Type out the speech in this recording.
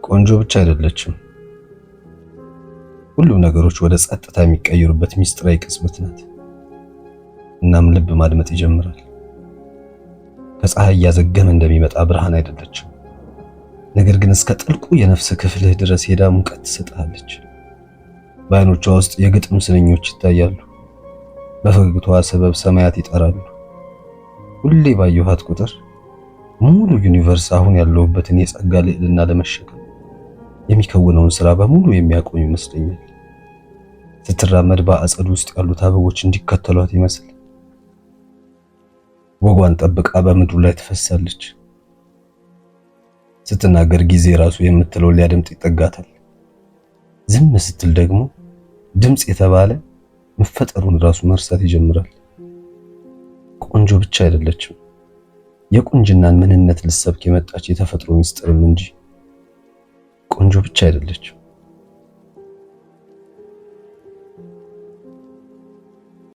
ቆንጆ ብቻ አይደለችም፣ ሁሉም ነገሮች ወደ ጸጥታ የሚቀየሩበት ሚስጥራዊ ቅጽበት ናት። እናም ልብ ማድመጥ ይጀምራል። ከፀሐይ እያዘገመ እንደሚመጣ ብርሃን አይደለችም፣ ነገር ግን እስከ ጥልቁ የነፍስ ክፍልህ ድረስ ሄዳ ሙቀት ትሰጥሃለች። በዓይኖቿ ውስጥ የግጥም ስንኞች ይታያሉ። በፈገግታዋ ሰበብ ሰማያት ይጠራሉ። ሁሌ ባየኋት ቁጥር ሙሉ ዩኒቨርስ አሁን ያለሁበትን የጸጋ ልዕልና ለመሸከም የሚከውነውን ስራ በሙሉ የሚያቆም ይመስለኛል። ስትራመድ በአጸዱ ውስጥ ያሉት አበቦች እንዲከተሏት ይመስል ወጓን ጠብቃ በምድሩ ላይ ትፈሳለች። ስትናገር ጊዜ ራሱ የምትለው ሊያደምጥ ይጠጋታል። ዝም ስትል ደግሞ ድምጽ የተባለ መፈጠሩን ራሱ መርሳት ይጀምራል። ቆንጆ ብቻ አይደለችም፣ የቁንጅናን ምንነት ልትሰብክ የመጣች የተፈጥሮ ሚስጥርም እንጂ። ቆንጆ ብቻ አይደለችም፣